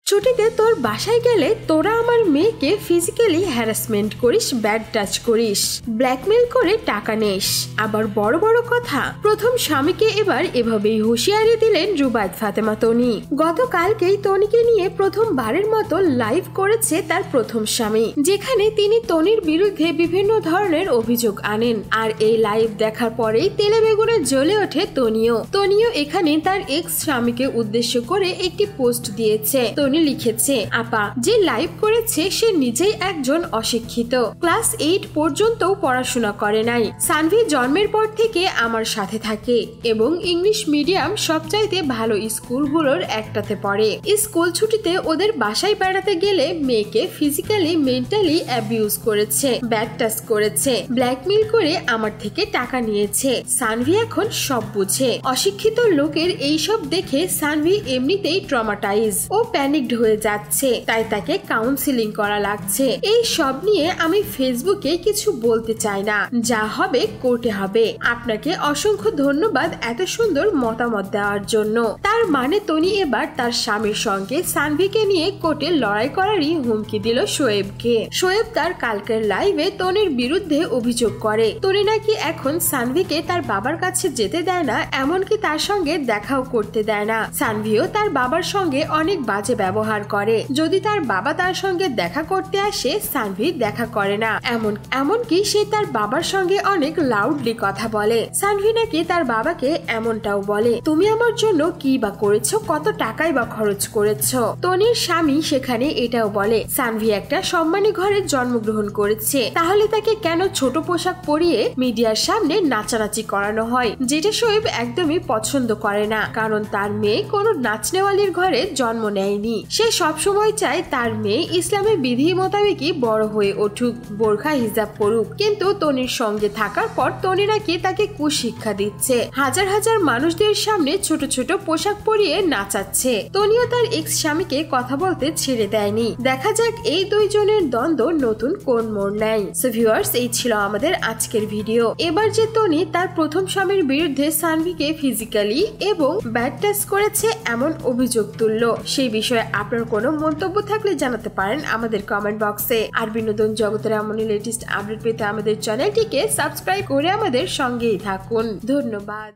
ছুটিতে তোর বাসায় গেলে তোরা আমার মেয়েকে ফিজিক্যালি হ্যারাসমেন্ট করিস, ব্যাড টাচ করিস, ব্ল্যাকমেল করে টাকা নেস, আবার বড় বড় কথা। প্রথম স্বামীকে এবার এভাবেই হুঁশিয়ারি দিলেন রুবায়েত ফাতেমা তনি। গতকালকেই তনিকে নিয়ে প্রথমবারের মতো লাইভ করেছে তার প্রথম স্বামী, যেখানে তিনি তনির বিরুদ্ধে বিভিন্ন ধরনের অভিযোগ আনেন। আর এই লাইভ দেখার পরেই তেলে বেগুনে জ্বলে ওঠে তনিও এখানে তার এক্স স্বামীকে উদ্দেশ্য করে একটি পোস্ট দিয়েছে। তনি লিখেছে, আপা যে লাইভ করেছে সে নিজেই একজন অশিক্ষিত, ক্লাস 8 পর্যন্তও পড়াশোনা করে নাই। সানভি জন্মের পর থেকে আমার সাথে থাকে এবং ইংলিশ মিডিয়াম সবচাইতে ভালো স্কুলগুলোর একটাতে পড়ে। স্কুল ছুটিতে ওদের বাসায় বেড়াতে গেলে মেয়েকে ফিজিক্যালি মেন্টালি অ্যাবিউজ করেছে, ব্যাড টাচ করেছে, ব্ল্যাকমেইল করে আমার থেকে টাকা নিয়েছে। সানভি এখন সব বুঝে। অশিক্ষিত লোকের এইসব দেখে সানভি এমনিতেই ট্রমাটাইজ ও প্যানিকড হয়ে যাচ্ছে, তাই তাকে কাউন্সিলিং করা লাগছে। এই সব নিয়ে আমি ফেসবুকে কিছু বলতে চাই না, যা হবে কোর্টে হবে। আপনাকে অসংখ্য ধন্যবাদ এত সুন্দর মতামত দেওয়ার জন্য। তার মানে তনি এবার তার স্বামীর সঙ্গে সানভিকে নিয়ে কোর্টে লড়াই করারই হুমকি দিল শোয়েবকে। শোয়েব তার কালকের লাইভে তনির বিরুদ্ধে অভিযোগ করে তনি নাকি এখন সানভিকে তার বাবার কাছে যেতে দেয় না, এমনকি তার সঙ্গে দেখাও করতে দেয় না। সানভিও তার বাবার সঙ্গে অনেক বাজে ব্যবহার করে। যদি তার বাবা তার সঙ্গে দেখা করতে আসে, সানভি দেখা করে না। এমনকি সে তার বাবার সঙ্গে অনেক লাউডলি কথা বলে। সানভি নাকি তার বাবাকে এমনটাও বলে, তুমি আমার জন্য কি বা করেছো, কত টাকাই বা খরচ করেছো। তনির স্বামী সেখানে এটাও বলে, সানভি একটা সম্মানী ঘরে জন্মগ্রহণ করেছে, তাহলে তাকে কেন ছোট পোশাক পরিয়ে মিডিয়ার সামনে নাচানাচি করানো হয়, যেটা শোয়েব একদমই পছন্দ করে না। কারণ তার মেয়ে কোনো নাচনেওয়ালির ঘরে জন্ম নেয়নি। সে সবসময় চায় তার মেয়ে ইসলামের বিধি মোতাবেকই বড় হয়ে উঠুক, বোরখা হিজাব পড়ুক। কিন্তু তনির সঙ্গে থাকার পর তনি নাকি তাকে কুশিক্ষা দিচ্ছে, হাজার হাজার মানুষদের সামনে ছোট ছোট পোশাক পরিয়ে নাচাচ্ছে। তনিও তার এক্স স্বামীকে কথা বলতে ছেড়ে দেয়নি। দেখা যাক এই দুইজনের দ্বন্দ্ব নতুন কোন মোড় নেয়। সো ভিউয়ার্স, এই ছিল আমাদের আজকের ভিডিও। এবার যে তনি তার প্রথম স্বামীর বিরুদ্ধে সানভিকে ফিজিক্যালি এবং ব্যাড টাচ করেছে এমন অভিযোগ তুললো, সেই বিষয়ে আপনার কোনো মন্তব্য থাকলে জানাতে পারেন আমাদের কমেন্ট বক্সে। আর বিনোদন জগতের এমনই লেটেস্ট আপডেট পেতে আমাদের চ্যানেলটিকে সাবস্ক্রাইব করে আমাদের সঙ্গেই থাকুন। ধন্যবাদ।